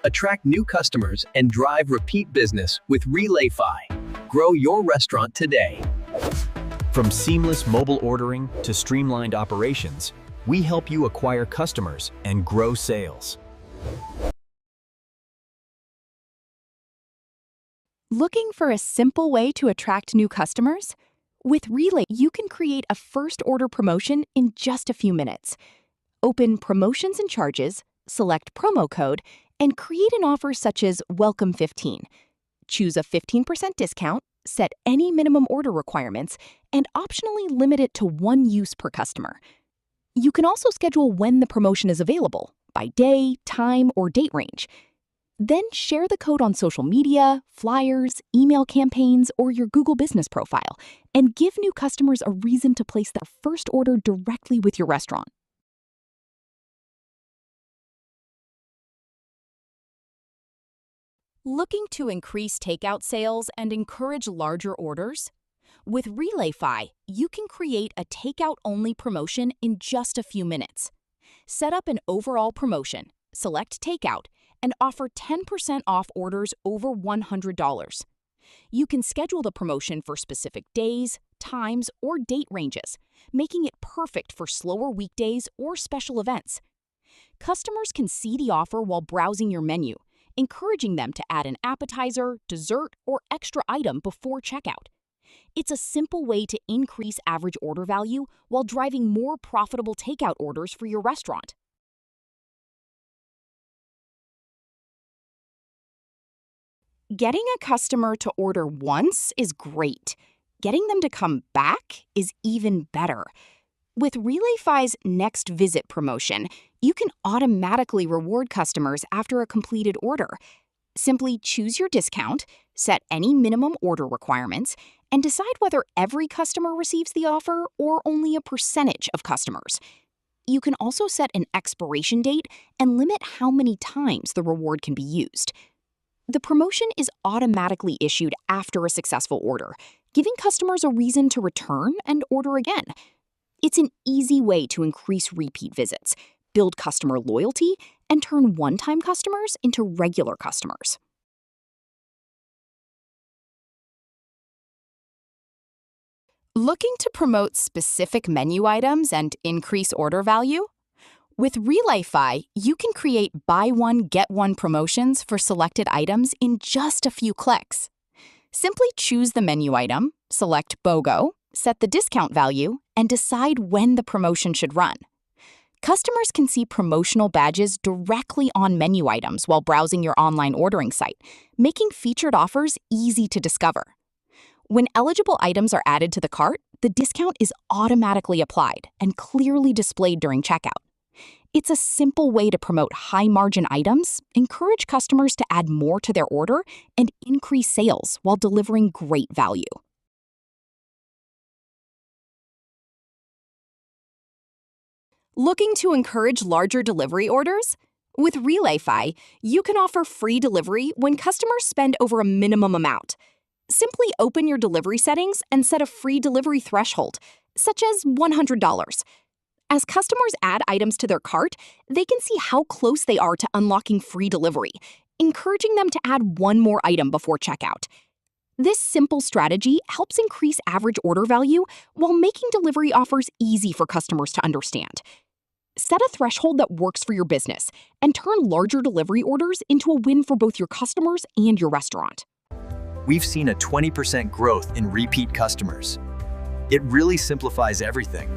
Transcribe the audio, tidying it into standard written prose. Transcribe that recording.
Attract new customers and drive repeat business with Relayfy. Grow your restaurant today. From seamless mobile ordering to streamlined operations, we help you acquire customers and grow sales. Looking for a simple way to attract new customers? With Relay, you can create a first order promotion in just a few minutes. Open Promotions and Charges, select promo code, and create an offer such as Welcome 15. Choose a 15% discount, set any minimum order requirements, and optionally limit it to one use per customer. You can also schedule when the promotion is available, by day, time, or date range. Then share the code on social media, flyers, email campaigns, or your Google Business profile, and give new customers a reason to place their first order directly with your restaurant. Looking to increase takeout sales and encourage larger orders? With Relayfy, you can create a takeout-only promotion in just a few minutes. Set up an overall promotion, select takeout, and offer 10% off orders over $100. You can schedule the promotion for specific days, times, or date ranges, making it perfect for slower weekdays or special events. Customers can see the offer while browsing your menu, encouraging them to add an appetizer, dessert, or extra item before checkout. It's a simple way to increase average order value while driving more profitable takeout orders for your restaurant. Getting a customer to order once is great. Getting them to come back is even better. With Relayfy's Next Visit promotion, you can automatically reward customers after a completed order. Simply choose your discount, set any minimum order requirements, and decide whether every customer receives the offer or only a percentage of customers. You can also set an expiration date and limit how many times the reward can be used. The promotion is automatically issued after a successful order, giving customers a reason to return and order again. It's an easy way to increase repeat visits, build customer loyalty, and turn one-time customers into regular customers. Looking to promote specific menu items and increase order value? With Relayfy, you can create buy one, get one promotions for selected items in just a few clicks. Simply choose the menu item, select BOGO, set the discount value, and decide when the promotion should run. Customers can see promotional badges directly on menu items while browsing your online ordering site, making featured offers easy to discover. When eligible items are added to the cart, the discount is automatically applied and clearly displayed during checkout. It's a simple way to promote high-margin items, encourage customers to add more to their order, and increase sales while delivering great value. Looking to encourage larger delivery orders? With Relayfy, you can offer free delivery when customers spend over a minimum amount. Simply open your delivery settings and set a free delivery threshold, such as $100. As customers add items to their cart, they can see how close they are to unlocking free delivery, encouraging them to add one more item before checkout. This simple strategy helps increase average order value while making delivery offers easy for customers to understand. Set a threshold that works for your business and turn larger delivery orders into a win for both your customers and your restaurant. We've seen a 20% growth in repeat customers. It really simplifies everything.